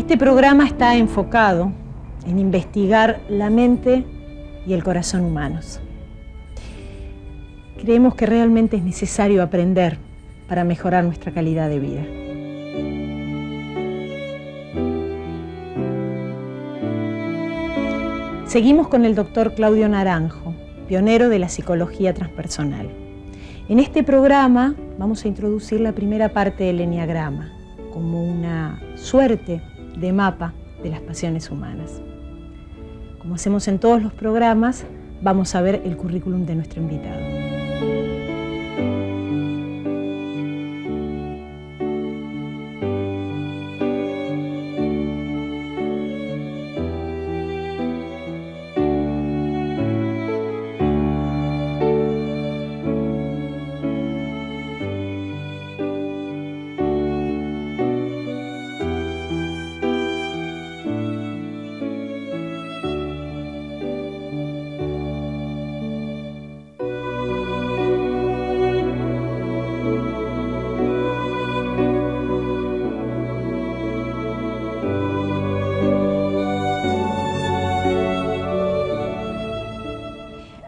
Este programa está enfocado en investigar la mente y el corazón humanos. Creemos que realmente es necesario aprender para mejorar nuestra calidad de vida. Seguimos con el doctor Claudio Naranjo, pionero de la psicología transpersonal. En este programa vamos a introducir la primera parte del eneagrama, como una suerte de mapa de las pasiones humanas. Como hacemos en todos los programas, vamos a ver el currículum de nuestro invitado.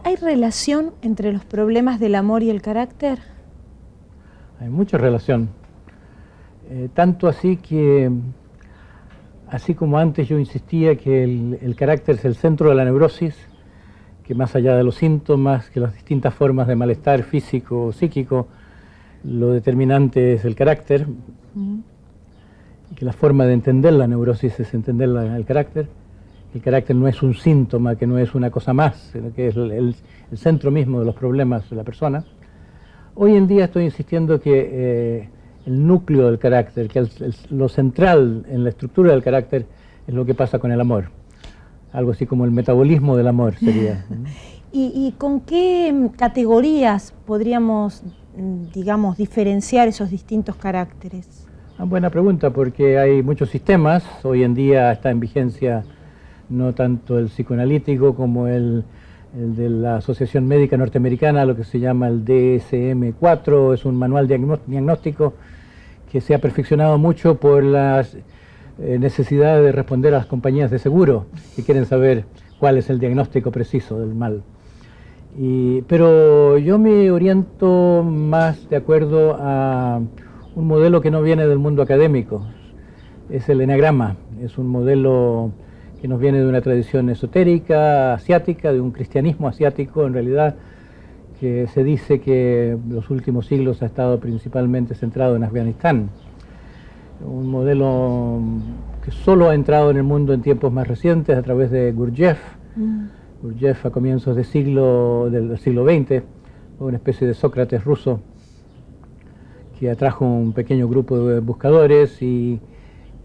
¿Hay relación entre los problemas del amor y el carácter? Hay mucha relación. Tanto así que, así como antes yo insistía que el carácter es el centro de la neurosis, que más allá de los síntomas, que las distintas formas de malestar físico o psíquico, lo determinante es el carácter, y que la forma de entender la neurosis es entender el carácter. El carácter no es un síntoma, que no es una cosa más, sino que es el centro mismo de los problemas de la persona. Hoy en día estoy insistiendo que el núcleo del carácter, que lo central en la estructura del carácter es lo que pasa con el amor. Algo así como el metabolismo del amor sería. ¿Y con qué categorías podríamos, digamos, diferenciar esos distintos caracteres? Buena pregunta, porque hay muchos sistemas. Hoy en día está en vigencia no tanto el psicoanalítico como el de la Asociación Médica Norteamericana, lo que se llama el DSM-4, es un manual diagnóstico que se ha perfeccionado mucho por la necesidad de responder a las compañías de seguro que quieren saber cuál es el diagnóstico preciso del mal. Pero yo me oriento más de acuerdo a un modelo que no viene del mundo académico, es el eneagrama, es un modelo que nos viene de una tradición esotérica, asiática, de un cristianismo asiático en realidad, que se dice que en los últimos siglos ha estado principalmente centrado en Afganistán. Un modelo que solo ha entrado en el mundo en tiempos más recientes a través de Gurdjieff. Gurdjieff a comienzos del siglo XX, una especie de Sócrates ruso, que atrajo un pequeño grupo de buscadores y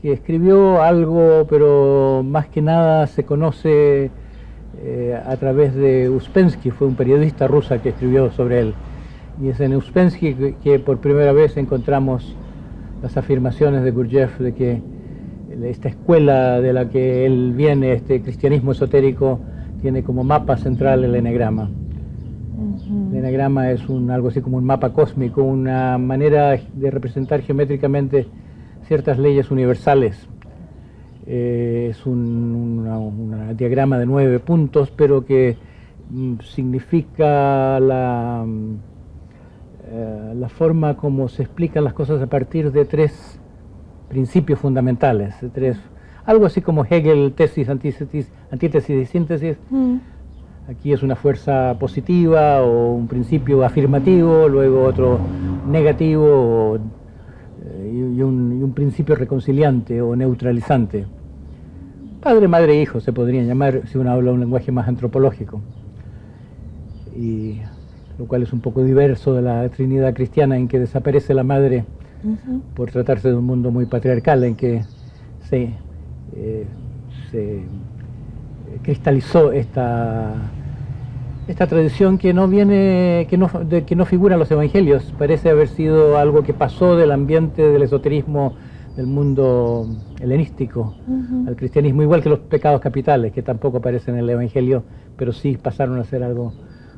que escribió algo, pero más que nada se conoce a través de Uspensky, fue un periodista rusa que escribió sobre él. Y es en Uspensky que por primera vez encontramos las afirmaciones de Gurdjieff de que esta escuela de la que él viene, este cristianismo esotérico, tiene como mapa central el eneagrama. El eneagrama es algo así como un mapa cósmico, una manera de representar geométricamente ciertas leyes universales. Es un diagrama de 9 puntos, pero que significa la forma como se explican las cosas a partir de 3 principios fundamentales, algo así como Hegel, tesis, antítesis y síntesis. Aquí es una fuerza positiva o un principio afirmativo, luego otro negativo y un principio reconciliante o neutralizante. Padre, madre e hijo se podrían llamar si uno habla un lenguaje más antropológico, y lo cual es un poco diverso de la Trinidad cristiana, en que desaparece la madre por tratarse de un mundo muy patriarcal, en que se cristalizó esta tradición que no viene, que no figura en los evangelios. Parece haber sido algo que pasó del ambiente del esoterismo del mundo helenístico al cristianismo, igual que los pecados capitales, que tampoco aparecen en el evangelio, pero sí pasaron a ser algo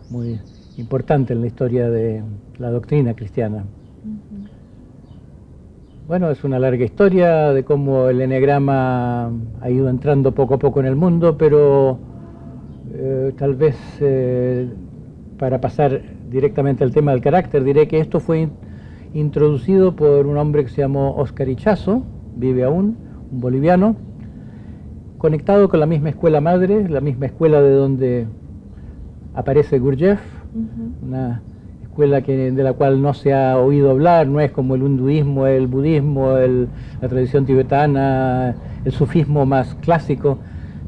muy importante en la historia de la doctrina cristiana. Bueno, es una larga historia de cómo el eneagrama ha ido entrando poco a poco en el mundo, pero tal vez para pasar directamente al tema del carácter, diré que esto fue introducido por un hombre que se llamó Oscar Ichazo, vive aún, un boliviano, conectado con la misma escuela madre, la misma escuela de donde aparece Gurdjieff, una escuela de la cual no se ha oído hablar, no es como el hinduismo, el budismo, la tradición tibetana, el sufismo más clásico,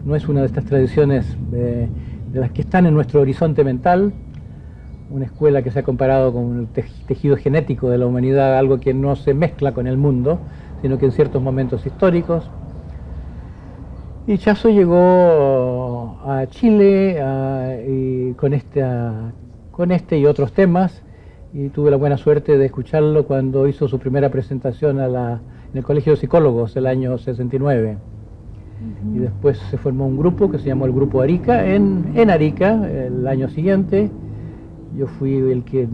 no es una de estas tradiciones de las que están en nuestro horizonte mental, una escuela que se ha comparado con el tejido genético de la humanidad, algo que no se mezcla con el mundo, sino que en ciertos momentos históricos. Y Ichazo llegó a Chile y con este y otros temas, y tuve la buena suerte de escucharlo cuando hizo su primera presentación en el Colegio de Psicólogos el año 69. Y después se formó un grupo que se llamó el Grupo Arica en Arica el año siguiente. Yo fui el que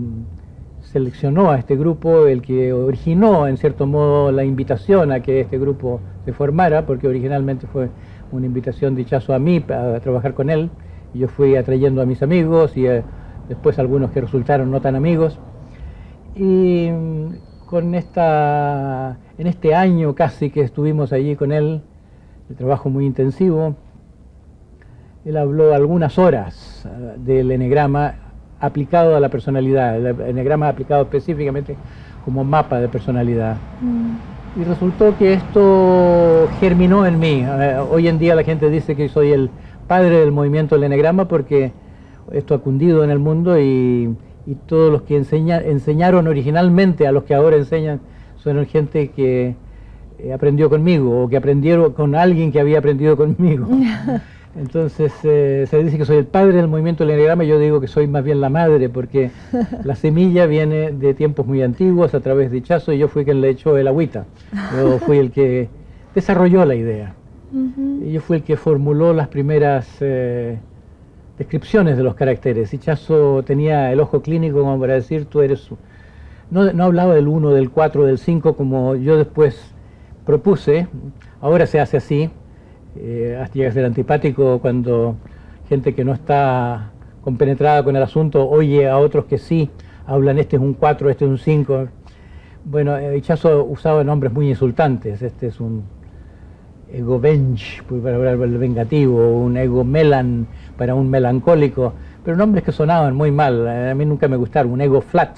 seleccionó a este grupo, el que originó en cierto modo la invitación a que este grupo se formara, porque originalmente fue una invitación de Ichazo a mí a trabajar con él, y yo fui atrayendo a mis amigos y después algunos que resultaron no tan amigos. Y en este año casi que estuvimos allí con él, de trabajo muy intensivo, él habló algunas horas del eneagrama aplicado a la personalidad, el eneagrama aplicado específicamente como mapa de personalidad. Y resultó que esto germinó en mí. Hoy en día la gente dice que soy el padre del movimiento del eneagrama porque esto ha cundido en el mundo y todos los que enseñaron originalmente a los que ahora enseñan son gente que aprendió conmigo o que aprendieron con alguien que había aprendido conmigo. Entonces se dice que soy el padre del movimiento del eneagrama, y yo digo que soy más bien la madre, porque la semilla viene de tiempos muy antiguos a través de Ichazo, y yo fui quien le echó el agüita. Yo fui el que desarrolló la idea. Y yo fui el que formuló las primeras descripciones de los caracteres. Ichazo tenía el ojo clínico como para decir, tú eres... No hablaba del 1, del 4, del 5, como yo después propuse. Ahora se hace así. Llega a ser antipático cuando gente que no está compenetrada con el asunto oye a otros que sí hablan, este es un 4, este es un 5. Bueno, Ichazo usaba nombres muy insultantes. Este es un ego venge, para hablar del vengativo, un ego melan para un melancólico, pero nombres que sonaban muy mal. A mí nunca me gustaron. Un ego flat,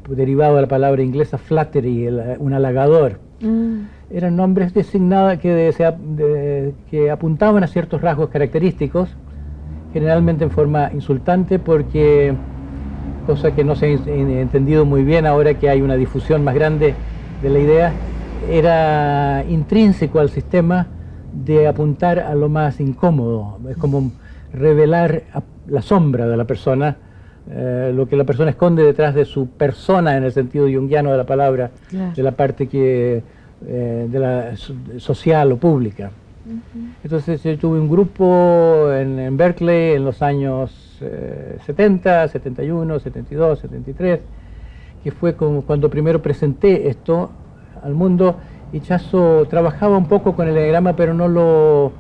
derivado de la palabra inglesa flattery, un halagador. Eran nombres designados que apuntaban a ciertos rasgos característicos, generalmente en forma insultante, porque, cosa que no se ha entendido muy bien ahora que hay una difusión más grande de la idea, era intrínseco al sistema de apuntar a lo más incómodo. Es como revelar la sombra de la persona, lo que la persona esconde detrás de su persona en el sentido junguiano de la palabra, claro, de la parte de la social o pública. Entonces yo tuve un grupo en Berkeley en los años 70, 71, 72, 73, que fue cuando primero presenté esto al mundo. Ichazo trabajaba un poco con el eneagrama, pero no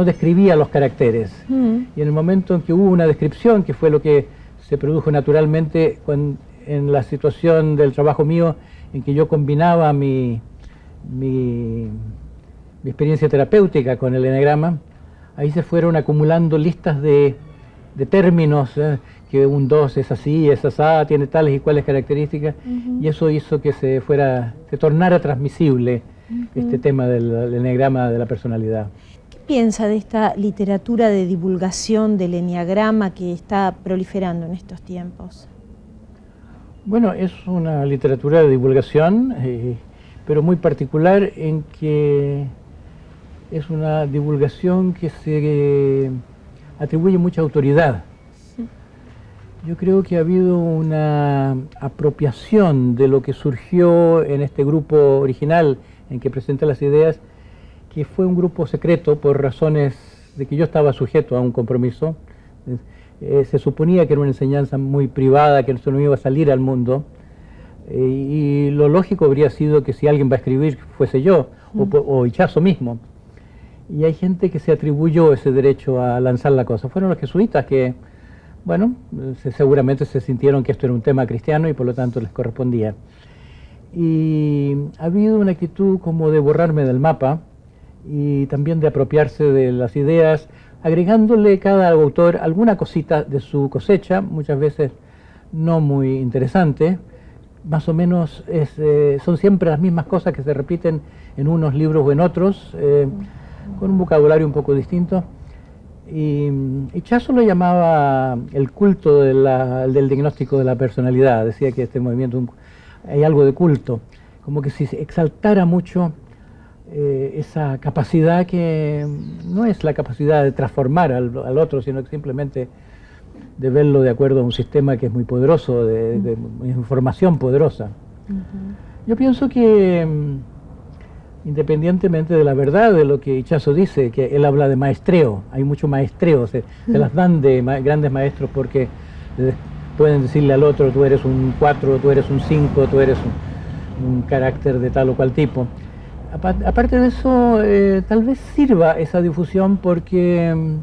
describía los caracteres. Y en el momento en que hubo una descripción, que fue lo que se produjo naturalmente en la situación del trabajo mío, en que yo combinaba mi experiencia terapéutica con el eneagrama, ahí se fueron acumulando listas de términos, que un 2 es así, es asá, tiene tales y cuales características, y eso hizo que se tornara transmisible este tema del eneagrama de la personalidad. ¿Qué piensa de esta literatura de divulgación del eneagrama que está proliferando en estos tiempos? Bueno, es una literatura de divulgación, pero muy particular, en que es una divulgación que se atribuye mucha autoridad. Yo creo que ha habido una apropiación de lo que surgió en este grupo original en que presenté las ideas, que fue un grupo secreto por razones de que yo estaba sujeto a un compromiso. Se suponía que era una enseñanza muy privada, que esto no iba a salir al mundo. Y lo lógico habría sido que si alguien va a escribir fuese yo, o Ichazo mismo. Y hay gente que se atribuyó ese derecho a lanzar la cosa. Fueron los jesuitas que, bueno, seguramente se sintieron que esto era un tema cristiano y por lo tanto les correspondía. Y ha habido una actitud como de borrarme del mapa y también de apropiarse de las ideas, agregándole cada autor alguna cosita de su cosecha, muchas veces no muy interesante. Más o menos son siempre las mismas cosas que se repiten en unos libros o en otros, con un vocabulario un poco distinto. Y Ichazo lo llamaba el culto del diagnóstico de la personalidad. Decía que este movimiento hay algo de culto, como que si se exaltara mucho esa capacidad que no es la capacidad de transformar al otro, sino que simplemente de verlo de acuerdo a un sistema que es muy poderoso, de información poderosa. Yo pienso que independientemente de la verdad de lo que Ichazo dice, que él habla de maestreo, hay mucho maestreo, se las dan de grandes maestros porque pueden decirle al otro, tú eres un 4, tú eres un 5, tú eres un carácter de tal o cual tipo. Aparte de eso, tal vez sirva esa difusión porque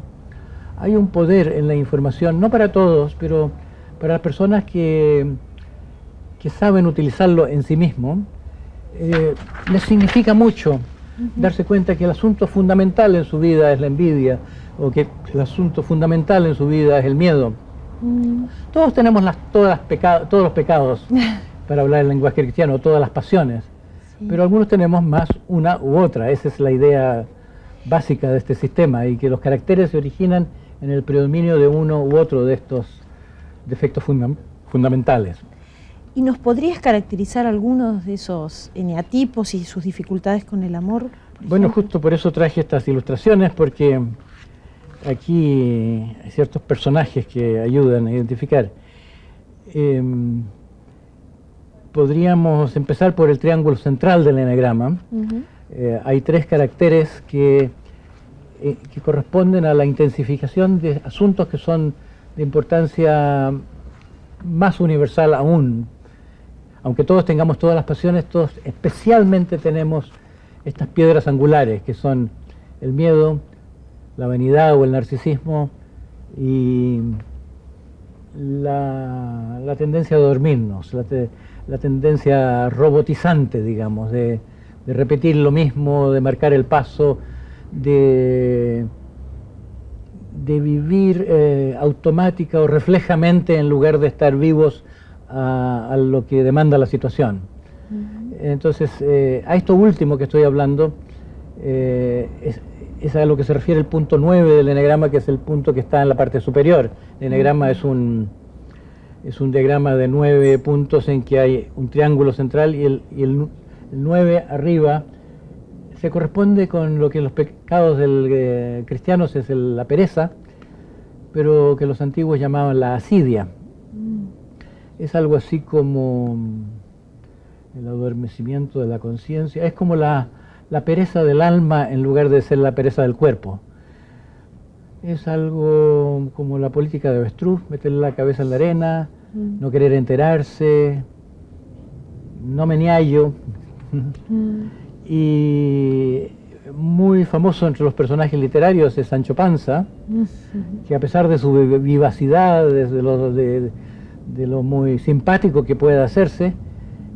hay un poder en la información, no para todos, pero para las personas que saben utilizarlo en sí mismo. Les significa mucho darse cuenta que el asunto fundamental en su vida es la envidia, o que el asunto fundamental en su vida es el miedo. Todos tenemos todos los pecados, para hablar en lenguaje cristiano, todas las pasiones, pero algunos tenemos más una u otra. Esa es la idea básica de este sistema, y que los caracteres se originan en el predominio de uno u otro de estos defectos fundamentales. ¿Y nos podrías caracterizar algunos de esos eneatipos y sus dificultades con el amor? Bueno, justo por eso traje estas ilustraciones, porque aquí hay ciertos personajes que ayudan a identificar. Podríamos empezar por el triángulo central del eneagrama. Hay 3 caracteres que corresponden a la intensificación de asuntos que son de importancia más universal aún. Aunque todos tengamos todas las pasiones, todos especialmente tenemos estas piedras angulares, que son el miedo, la vanidad o el narcisismo y la tendencia a dormirnos, la tendencia robotizante, digamos, de repetir lo mismo, de marcar el paso, de vivir automática o reflejamente en lugar de estar vivos a lo que demanda la situación. Entonces, a esto último que estoy hablando, es a lo que se refiere el punto 9 del eneagrama, que es el punto que está en la parte superior. El eneagrama es un diagrama de 9 puntos en que hay un triángulo central y el 9 arriba se corresponde con lo que los pecados cristianos es la pereza, pero que los antiguos llamaban la asidia. Es algo así como el adormecimiento de la conciencia, es como la pereza del alma en lugar de ser la pereza del cuerpo. Es algo como la política de avestruz, meter la cabeza en la arena, no querer enterarse, no meneallo. Y muy famoso entre los personajes literarios es Sancho Panza, que a pesar de su vivacidad, de lo muy simpático que pueda hacerse,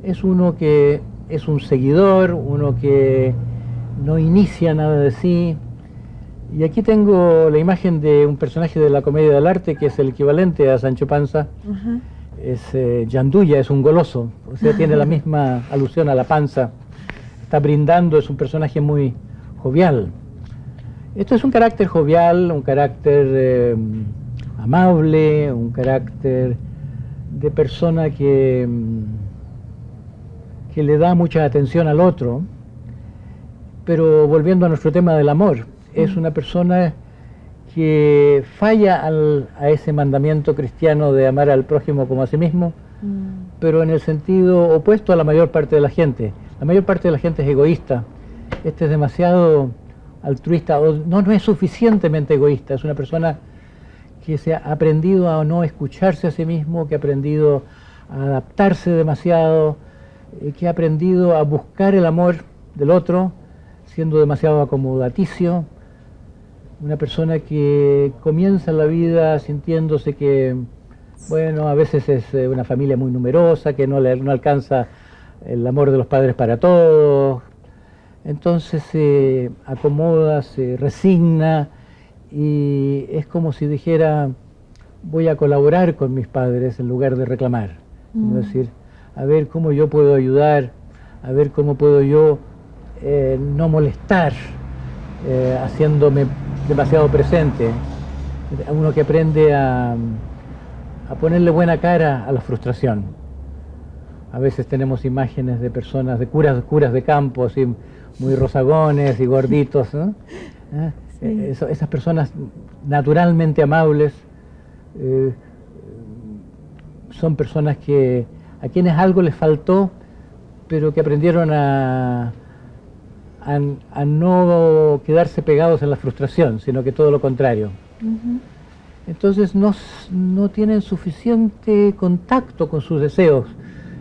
es uno que es un seguidor, uno que no inicia nada de sí. Y aquí tengo la imagen de un personaje de la comedia del arte que es el equivalente a Sancho Panza. Es Yanduya, es un goloso, o sea, tiene la misma alusión a la panza. Está brindando, es un personaje muy jovial. Esto es un carácter jovial, un carácter amable, un carácter de persona que le da mucha atención al otro. Pero volviendo a nuestro tema del amor, es una persona que falla a ese mandamiento cristiano de amar al prójimo como a sí mismo, pero en el sentido opuesto a la mayor parte de la gente. La mayor parte de la gente es egoísta. Este es demasiado altruista, o no es suficientemente egoísta. Es una persona que se ha aprendido a no escucharse a sí mismo, que ha aprendido a adaptarse demasiado, que ha aprendido a buscar el amor del otro, siendo demasiado acomodaticio, una persona que comienza la vida sintiéndose que, bueno, a veces es una familia muy numerosa, que no alcanza el amor de los padres para todos, entonces se acomoda, se resigna y es como si dijera, voy a colaborar con mis padres en lugar de reclamar. Es decir, a ver cómo yo puedo ayudar, a ver cómo puedo yo no molestar, haciéndome demasiado presente. Uno que aprende a ponerle buena cara a la frustración. A veces tenemos imágenes de personas, de curas de campo, así, muy rosagones y gorditos, ¿no? Sí. Esas personas naturalmente amables son personas a quienes algo les faltó, pero que aprendieron a no quedarse pegados en la frustración, sino que todo lo contrario. Entonces no tienen suficiente contacto con sus deseos,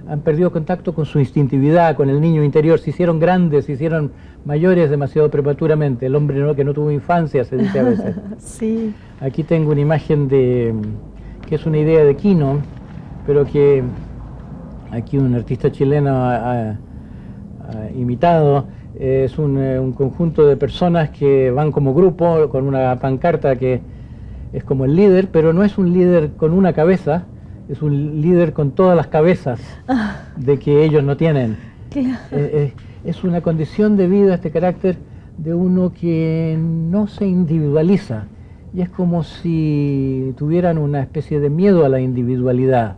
han perdido contacto con su instintividad, con el niño interior, se hicieron grandes, se hicieron mayores demasiado prematuramente, el hombre que no tuvo infancia, se dice a veces. Sí. Aquí tengo una imagen que es una idea de Quino, pero que aquí un artista chileno ha imitado. Es un conjunto de personas que van como grupo con una pancarta que es como el líder, pero no es un líder con una cabeza, es un líder con todas las cabezas de que ellos no tienen. Claro. Es una condición de vida, este carácter de uno que no se individualiza, y es como si tuvieran una especie de miedo a la individualidad,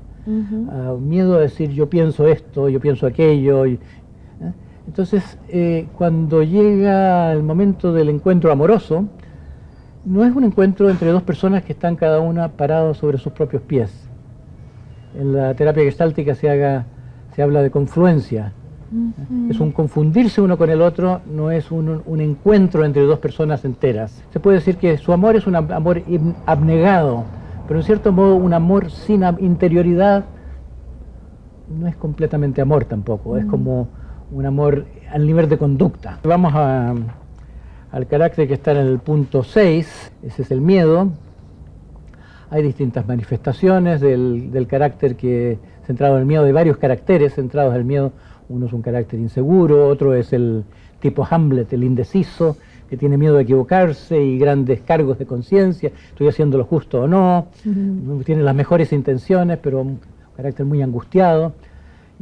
miedo a decir yo pienso esto, yo pienso aquello. Entonces, cuando llega el momento del encuentro amoroso, no es un encuentro entre dos personas que están cada una parados sobre sus propios pies. En la terapia gestáltica se habla de confluencia. Es un confundirse uno con el otro, no es un encuentro entre dos personas enteras. Se puede decir que su amor es un amor abnegado, pero en cierto modo un amor sin interioridad no es completamente amor tampoco, es como un amor al nivel de conducta. Vamos al carácter que está en el punto 6, ese es el miedo. Hay distintas manifestaciones del carácter centrado en el miedo, de varios caracteres centrados en el miedo. Uno es un carácter inseguro, otro es el tipo Hamlet, el indeciso, que tiene miedo de equivocarse y grandes cargos de conciencia, estoy haciendo lo justo o no, tiene las mejores intenciones, pero un carácter muy angustiado.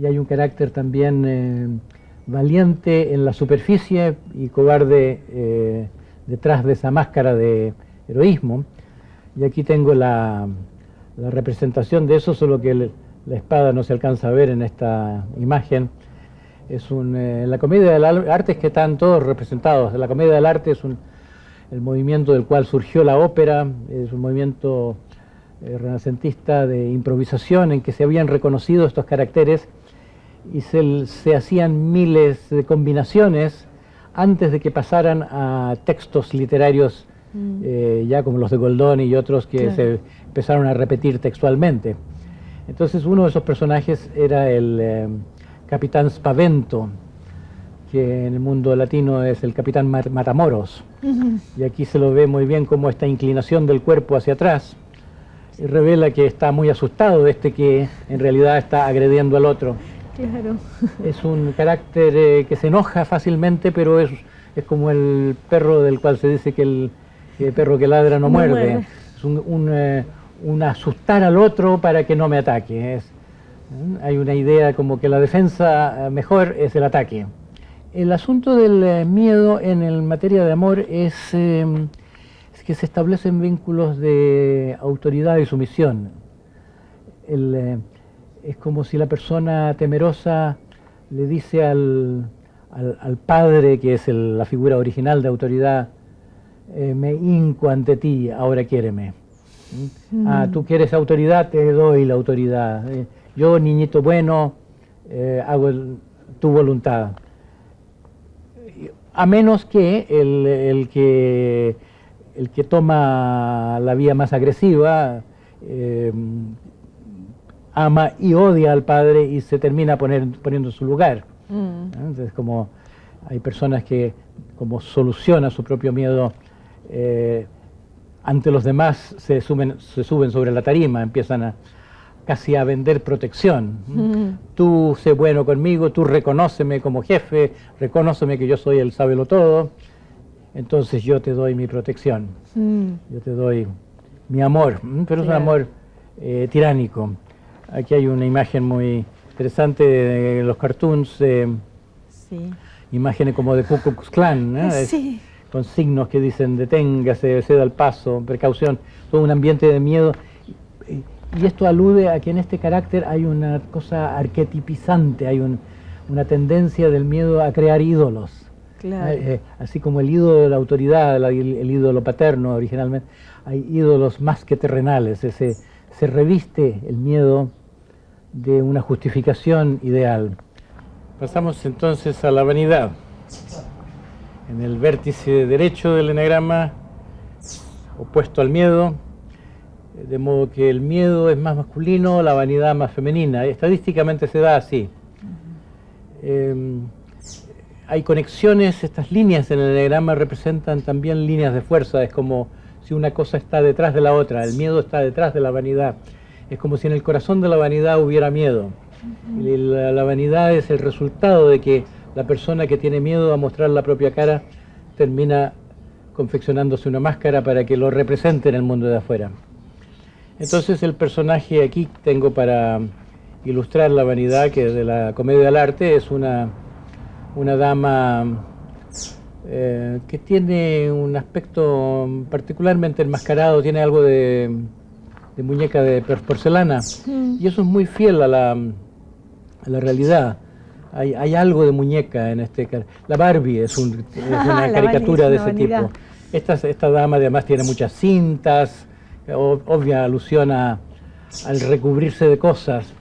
Y hay un carácter también valiente en la superficie y cobarde detrás de esa máscara de heroísmo. Y aquí tengo la representación de eso, solo que la espada no se alcanza a ver en esta imagen. Es en la comedia del arte es que están todos representados. La comedia del arte es el movimiento del cual surgió la ópera, es un movimiento renacentista de improvisación en que se habían reconocido estos caracteres y se hacían miles de combinaciones antes de que pasaran a textos literarios ya como los de Goldoni y otros que se empezaron a repetir textualmente. Entonces uno de esos personajes era el capitán Spavento, que en el mundo latino es el capitán Matamoros. Y aquí se lo ve muy bien como esta inclinación del cuerpo hacia atrás y revela que está muy asustado de que en realidad está agrediendo al otro. Claro. Es un carácter que se enoja fácilmente, pero es como el perro del cual se dice que el perro que ladra no muerde. Es un asustar al otro para que no me ataque. Hay una idea como que la defensa mejor es el ataque. El asunto del miedo en materia de amor es que se establecen vínculos de autoridad y sumisión. Es como si la persona temerosa le dice al padre, que es la figura original de autoridad, me hinco ante ti, ahora quiéreme. Tú quieres autoridad, te doy la autoridad. Yo, niñito bueno, hago tu voluntad. A menos que el que toma la vía más agresiva ama y odia al padre y se termina poniendo en su lugar. Entonces, como hay personas que, como solucionan su propio miedo, ante los demás se suben sobre la tarima, empiezan casi a vender protección. Tú sé bueno conmigo, tú reconóceme como jefe, reconóceme que yo soy el sábelo-todo, entonces yo te doy mi protección, yo te doy mi amor, pero es un amor tiránico. Aquí hay una imagen muy interesante de los cartoons, imágenes como de Ku Klux Klan, con signos que dicen deténgase, ceda el paso, precaución, todo un ambiente de miedo. Y esto alude a que en este carácter hay una cosa arquetipizante, hay una tendencia del miedo a crear ídolos. Claro. Así como el ídolo de la autoridad, el ídolo paterno originalmente, hay ídolos más que terrenales. Se reviste el miedo de una justificación ideal. Pasamos entonces a la vanidad. En el vértice derecho del eneagrama, opuesto al miedo, de modo que el miedo es más masculino, la vanidad más femenina. Estadísticamente se da así. Hay conexiones, estas líneas en el eneagrama representan también líneas de fuerza, es como si una cosa está detrás de la otra, el miedo está detrás de la vanidad. Es como si en el corazón de la vanidad hubiera miedo. Y la vanidad es el resultado de que la persona que tiene miedo a mostrar la propia cara termina confeccionándose una máscara para que lo represente en el mundo de afuera. Entonces el personaje aquí tengo para ilustrar la vanidad, que de la comedia del arte, es una dama que tiene un aspecto particularmente enmascarado, tiene algo de muñeca de porcelana, y eso es muy fiel a la realidad. Hay algo de muñeca en este... La Barbie es una caricatura de ese tipo. Esta dama además tiene muchas cintas, obvia alusión al recubrirse de cosas.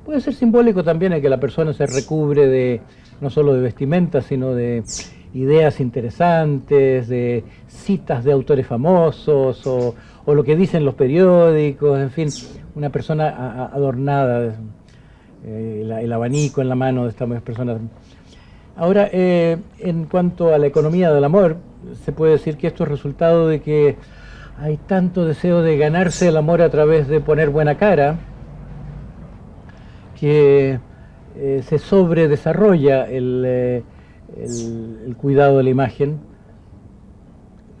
Puede ser simbólico también el que la persona se recubre no solo de vestimenta, sino de ideas interesantes, de citas de autores famosos, o lo que dicen los periódicos, en fin, una persona adornada, el abanico en la mano de estas personas. Ahora, en cuanto a la economía del amor, se puede decir que esto es resultado de que hay tanto deseo de ganarse el amor a través de poner buena cara, que se sobredesarrolla el cuidado de la imagen,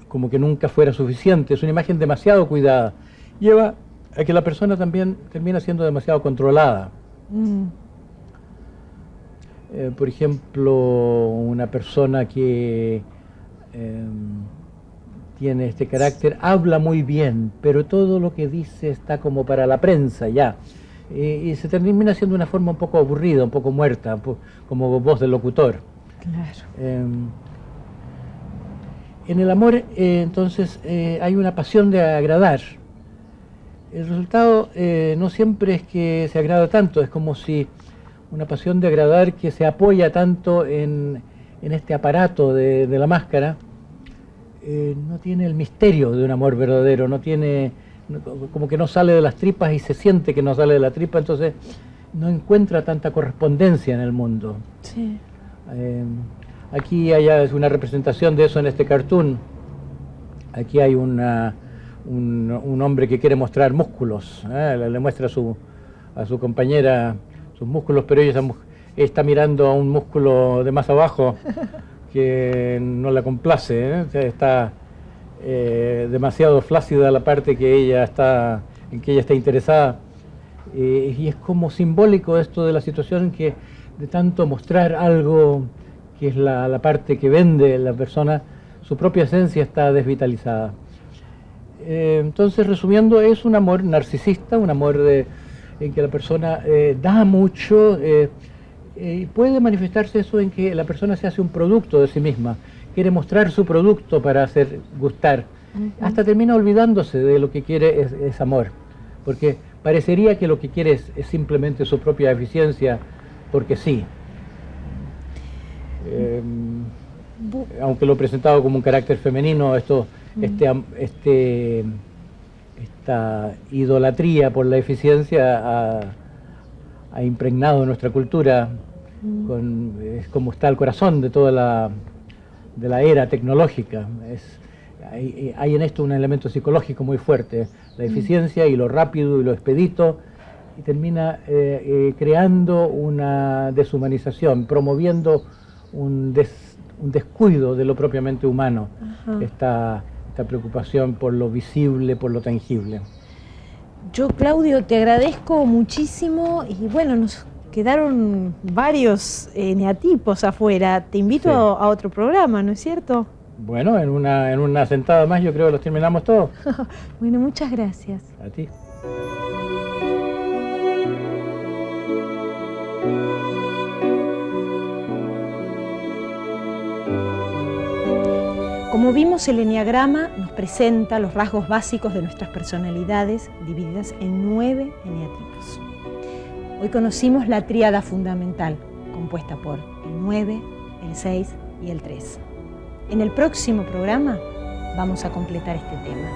como que nunca fuera suficiente. Es una imagen demasiado cuidada. Lleva a que la persona también termina siendo demasiado controlada. Por ejemplo, una persona que tiene este carácter habla muy bien, pero todo lo que dice está como para la prensa ya. Y se termina siendo una forma un poco aburrida, un poco muerta, como voz del locutor. Claro. En el amor, entonces, hay una pasión de agradar. El resultado no siempre es que se agrada tanto, es como si una pasión de agradar que se apoya tanto en este aparato de la máscara, no tiene el misterio de un amor verdadero, no tiene, como que no sale de las tripas y se siente que no sale de la tripa, entonces no encuentra tanta correspondencia en el mundo. Sí. Aquí hay una representación de eso en este cartoon. Aquí hay un hombre que quiere mostrar músculos, le muestra a su compañera sus músculos, pero ella está mirando a un músculo de más abajo que no la complace, está demasiado flácida la parte en que ella está interesada, y es como simbólico esto de la situación, que de tanto mostrar algo que es la parte que vende la persona, su propia esencia está desvitalizada. Entonces, resumiendo, es un amor narcisista, un amor en que la persona da mucho, y puede manifestarse eso en que la persona se hace un producto de sí misma, quiere mostrar su producto para hacer gustar, hasta termina olvidándose de lo que quiere es amor, porque parecería que lo que quiere es simplemente su propia eficiencia, porque sí. Aunque lo he presentado como un carácter femenino, esta idolatría por la eficiencia ha impregnado nuestra cultura, es como está el corazón de toda la era tecnológica. Hay en esto un elemento psicológico muy fuerte, la eficiencia y lo rápido y lo expedito, y termina creando una deshumanización, promoviendo un descuido de lo propiamente humano, esta preocupación por lo visible, por lo tangible. Yo, Claudio, te agradezco muchísimo y bueno, nos quedaron varios eneatipos afuera. Te invito a otro programa, ¿no es cierto? Bueno, en una sentada más yo creo que los terminamos todos. Bueno, muchas gracias. A ti. Como vimos, el eneagrama nos presenta los rasgos básicos de nuestras personalidades divididas en 9 eneatipos. Hoy conocimos la tríada fundamental, compuesta por el 9, el 6 y el 3. En el próximo programa vamos a completar este tema.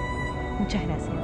Muchas gracias.